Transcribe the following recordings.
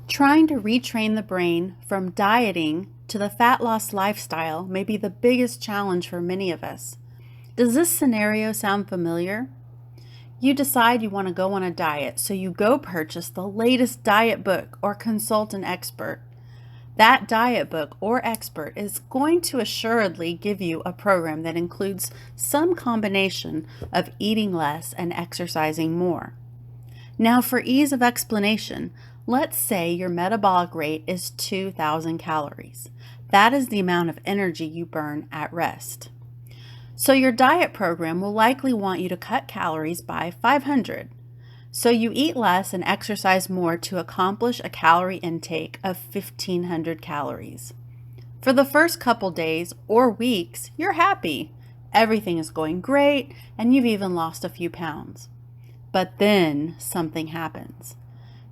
Trying to retrain the brain from dieting to the fat loss lifestyle may be the biggest challenge for many of us. Does this scenario sound familiar? You decide you want to go on a diet, so you go purchase the latest diet book or consult an expert. That diet book or expert is going to assuredly give you a program that includes some combination of eating less and exercising more. Now, for ease of explanation, let's say your metabolic rate is 2,000 calories. That is the amount of energy you burn at rest. So your diet program will likely want you to cut calories by 500. So you eat less and exercise more to accomplish a calorie intake of 1,500 calories. For the first couple days or weeks, you're happy. Everything is going great, and you've even lost a few pounds. But then something happens.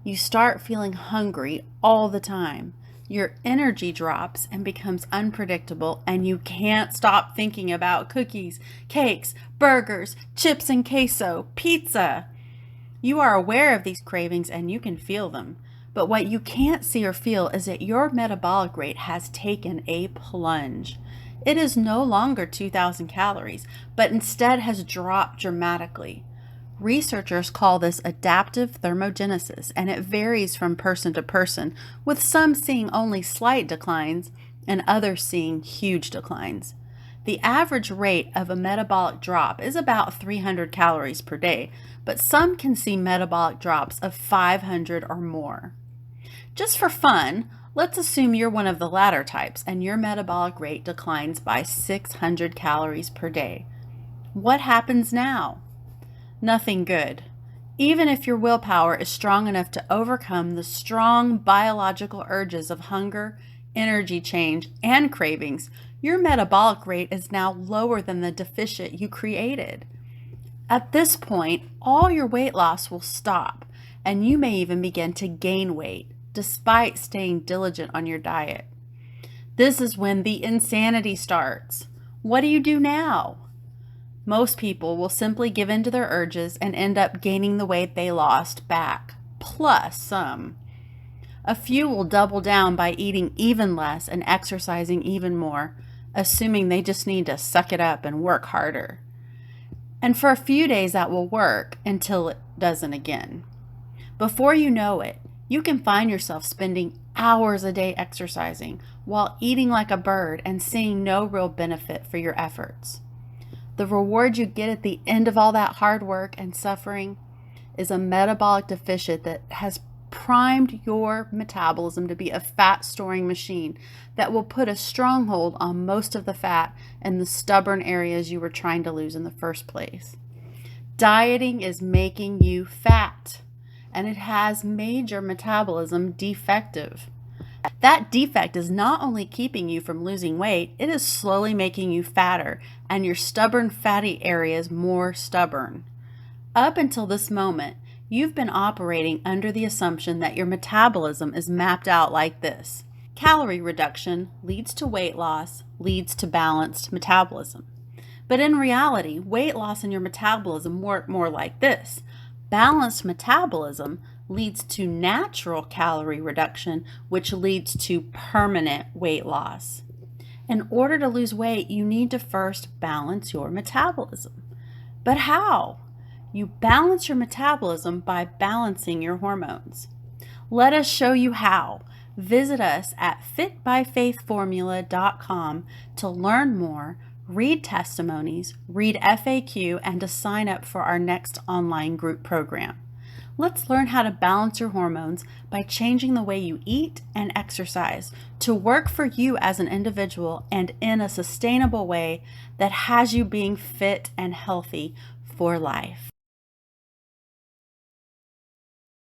You start feeling hungry all the time. Your energy drops and becomes unpredictable, and you can't stop thinking about cookies, cakes, burgers, chips and queso, pizza. You are aware of these cravings and you can feel them. But what you can't see or feel is that your metabolic rate has taken a plunge. It is no longer 2,000 calories, but instead has dropped dramatically. Researchers call this adaptive thermogenesis, and it varies from person to person, with some seeing only slight declines and others seeing huge declines. The average rate of a metabolic drop is about 300 calories per day, but some can see metabolic drops of 500 or more. Just for fun, let's assume you're one of the latter types and your metabolic rate declines by 600 calories per day. What happens now? Nothing good. Even if your willpower is strong enough to overcome the strong biological urges of hunger, energy change, and cravings, your metabolic rate is now lower than the deficit you created. At this point, all your weight loss will stop, and you may even begin to gain weight, despite staying diligent on your diet. This is when the insanity starts. What do you do now? Most people will simply give in to their urges and end up gaining the weight they lost back, plus some. A few will double down by eating even less and exercising even more, assuming they just need to suck it up and work harder. And for a few days that will work until it doesn't again. Before you know it, you can find yourself spending hours a day exercising while eating like a bird and seeing no real benefit for your efforts. The reward you get at the end of all that hard work and suffering is a metabolic deficit that has primed your metabolism to be a fat storing machine that will put a stronghold on most of the fat in the stubborn areas you were trying to lose in the first place. Dieting is making you fat, and it has made your metabolism defective. That defect is not only keeping you from losing weight, it is slowly making you fatter and your stubborn fatty areas more stubborn. Up until this moment, you've been operating under the assumption that your metabolism is mapped out like this. Calorie reduction leads to weight loss, leads to balanced metabolism. But in reality, weight loss and your metabolism work more like this. Balanced metabolism leads to natural calorie reduction, which leads to permanent weight loss. In order to lose weight, you need to first balance your metabolism. But how? You balance your metabolism by balancing your hormones. Let us show you how. Visit us at fitbyfaithformula.com to learn more, read testimonies, read FAQ, and to sign up for our next online group program. Let's learn how to balance your hormones by changing the way you eat and exercise to work for you as an individual and in a sustainable way that has you being fit and healthy for life.